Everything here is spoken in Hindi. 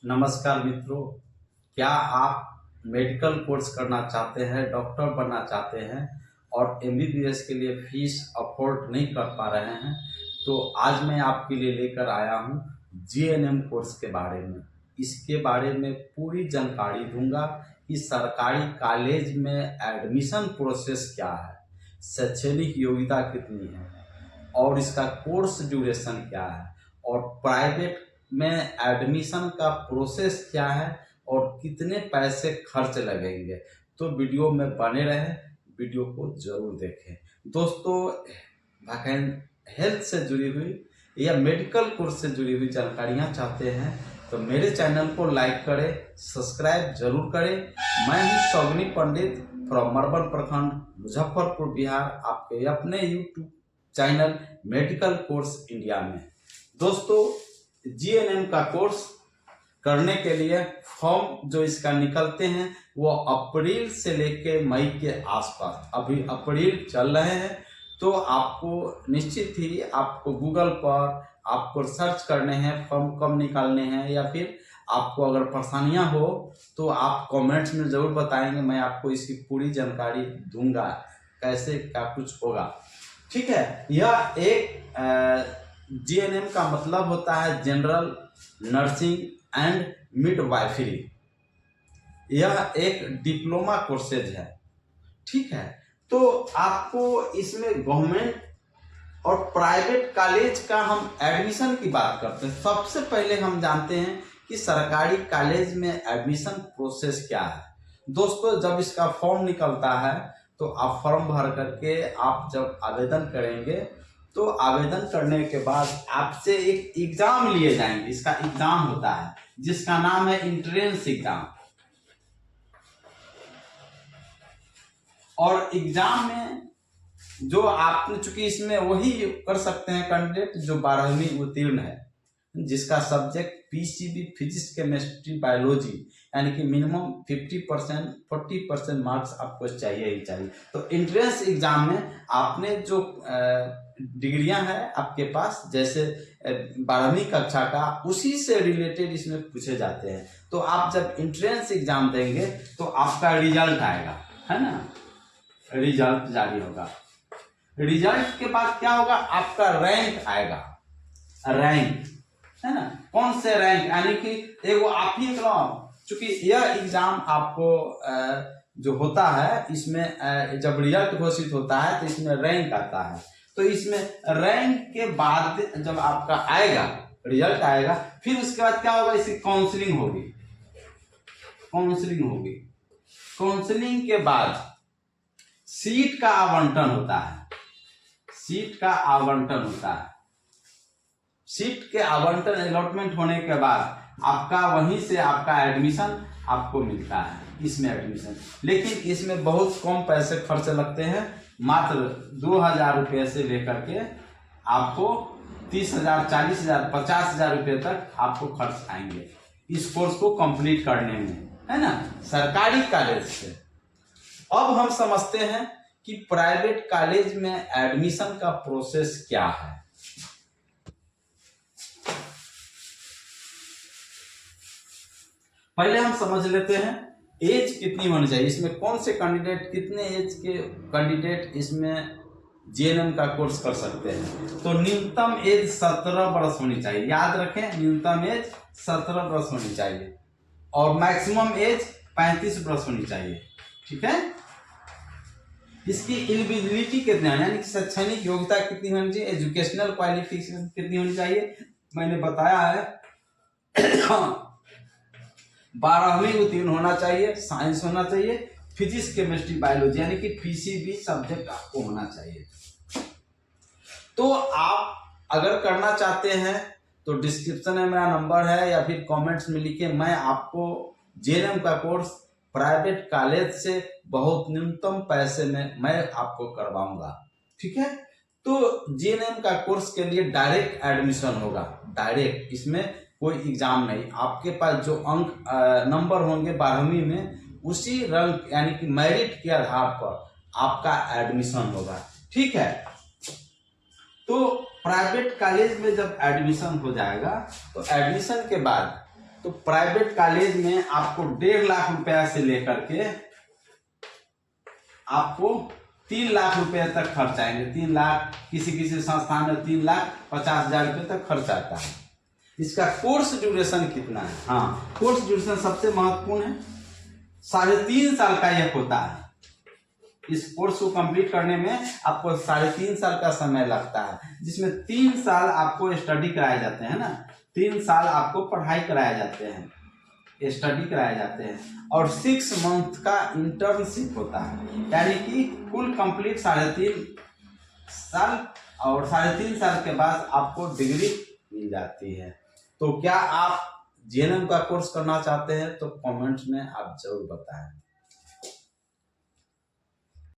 नमस्कार मित्रों, क्या आप मेडिकल कोर्स करना चाहते हैं, डॉक्टर बनना चाहते हैं और एमबीबीएस के लिए फीस अफोर्ड नहीं कर पा रहे हैं? तो आज मैं आपके लिए लेकर आया हूं जीएनएम कोर्स के बारे में। इसके बारे में पूरी जानकारी दूंगा कि सरकारी कॉलेज में एडमिशन प्रोसेस क्या है, शैक्षणिक योग्यता कितनी है और इसका कोर्स ड्यूरेशन क्या है और प्राइवेट में एडमिशन का प्रोसेस क्या है और कितने पैसे खर्च लगेंगे। तो वीडियो में बने रहें, वीडियो को जरूर देखें। दोस्तों, हेल्थ से जुड़ी हुई या मेडिकल कोर्स से जुड़ी हुई जानकारियां चाहते हैं तो मेरे चैनल को लाइक करें, सब्सक्राइब जरूर करें। मैं हूं सौगनी पंडित फ्रॉम मरबन प्रखंड, मुजफ्फरपुर, बिहार, आपके अपने YouTube channel medical course India में। दोस्तों, जीएनएम का कोर्स करने के लिए फॉर्म जो इसका निकलते हैं वो अप्रैल से लेके मई के आसपास, अभी अप्रैल चल रहे हैं, तो आपको निश्चित ही आपको गूगल पर आपको सर्च करने हैं फॉर्म कब निकालने हैं, या फिर आपको अगर परेशानियां हो तो आप कमेंट्स में जरूर बताएंगे। मैं आपको इसकी पूरी जानकारी दूंगा कैसे क्या कुछ होगा। ठीक है, यह एक जीएनएम का मतलब होता है जनरल नर्सिंग एंड मिडवाइफरी। यह एक डिप्लोमा कोर्सेज है। ठीक है, तो आपको इसमें गवर्नमेंट और प्राइवेट कॉलेज का हम एडमिशन की बात करते हैं। सबसे पहले हम जानते हैं कि सरकारी कॉलेज में एडमिशन प्रोसेस क्या है। दोस्तों, जब इसका फॉर्म निकलता है तो आप फॉर्म भर करके आप जब आवेदन करेंगे तो आवेदन करने के बाद आपसे एक एग्जाम लिए जाएंगे। इसका एग्जाम होता है जिसका नाम है एंट्रेंस एग्जाम। और एग्जाम में जो आपने, चूंकि इसमें वही कर सकते हैं कैंडिडेट जो 12वीं उत्तीर्ण है, जिसका subject PCB physics, chemistry, biology, यानी कि मिनिमम 40% मार्क्स आपको चाहिए ही चाहिए। तो एंट्रेंस एग्जाम में आपने जो डिग्रियां हैं आपके पास, जैसे 12वीं कक्षा का, उसी से रिलेटेड इसमें पूछे जाते हैं। तो आप जब एंट्रेंस एग्जाम देंगे तो आपका रिजल्ट आएगा, है ना, रिजल्ट जारी होगा। रिजल्ट के बाद क्या होगा, आपका रैंक आएगा। रैंक, है ना, कौन से रैंक, यानी कि एगो आप ही चूंकि यह एग्जाम आपको जो होता है, इसमें जब रिजल्ट घोषित होता है तो इसमें रैंक आता है। तो इसमें रैंक के बाद जब आपका आएगा, रिजल्ट आएगा, फिर उसके बाद क्या होगा, इसकी काउंसलिंग होगी। काउंसलिंग के बाद सीट का आवंटन होता है। सीट के आवंटन अलॉटमेंट होने के बाद आपका वहीं से आपका एडमिशन आपको मिलता है। इसमें एडमिशन, लेकिन इसमें बहुत कम पैसे खर्च लगते हैं। मात्र 2000 रुपये से लेकर के आपको 30,000, 40,000, 50,000 रुपये तक आपको खर्च आएंगे इस कोर्स को कंप्लीट करने में, है ना, सरकारी कॉलेज से। अब हम समझते हैं कि प्राइवेट कॉलेज में एडमिशन का प्रोसेस क्या है। पहले हम समझ लेते हैं एज कितनी होनी चाहिए, इसमें कौन से कैंडिडेट, कितने एज के कैंडिडेट इसमें जीएनएम का कोर्स कर सकते हैं। तो न्यूनतम एज 17 वर्ष होनी चाहिए। याद रखें, न्यूनतम एज 17 वर्ष होनी चाहिए और मैक्सिमम एज 35 वर्ष होनी चाहिए। ठीक है, इसकी एलिजिबिलिटी कितनी है, यानी कि शैक्षणिक योग्यता कितनी होनी चाहिए, एजुकेशनल क्वालिफिकेशन कितनी होनी चाहिए। मैंने बताया है 12वीं उत्तीर्ण होना चाहिए, साइंस होना चाहिए, फिजिक्स, केमिस्ट्री, बायोलॉजी, यानी कि पीसीबी सब्जेक्ट आपको होना चाहिए। तो आप अगर करना चाहते हैं तो डिस्क्रिप्शन में मेरा नंबर है या फिर कमेंट्स में लिखे, मैं आपको जीएनएम का कोर्स प्राइवेट कॉलेज से बहुत न्यूनतम पैसे में मैं आपको करवाऊंगा। ठीक है, तो जीएनएम का कोर्स के लिए डायरेक्ट एडमिशन होगा। डायरेक्ट, इसमें कोई एग्जाम नहीं। आपके पास जो अंक नंबर होंगे 12वीं में, उसी रैंक यानी कि मेरिट के आधार पर आपका एडमिशन होगा। ठीक है, तो प्राइवेट कॉलेज में जब एडमिशन हो जाएगा तो एडमिशन के बाद तो प्राइवेट कॉलेज में आपको 1.5 लाख रुपया से लेकर के आपको 3 लाख रुपए तक खर्च आएंगे। 3 लाख, किसी संस्थान में 3,50,000 रुपये तक खर्च आता है। इसका कोर्स ड्यूरेशन कितना है? हाँ, कोर्स ड्यूरेशन सबसे महत्वपूर्ण है। 3.5 साल का यह होता है। इस कोर्स को कंप्लीट करने में आपको 3.5 साल का समय लगता है, जिसमें 3 साल आपको स्टडी कराए जाते हैं ना, 3 साल आपको पढ़ाई कराए जाते हैं, स्टडी कराए जाते हैं, और 6 मंथ का इंटर्नशिप होता है। यानी कि कुल कंप्लीट 3.5 साल, और 3.5 साल के बाद आपको डिग्री मिल जाती है। तो क्या आप जीएनएम का कोर्स करना चाहते हैं? तो कमेंट्स में आप जरूर बताएं।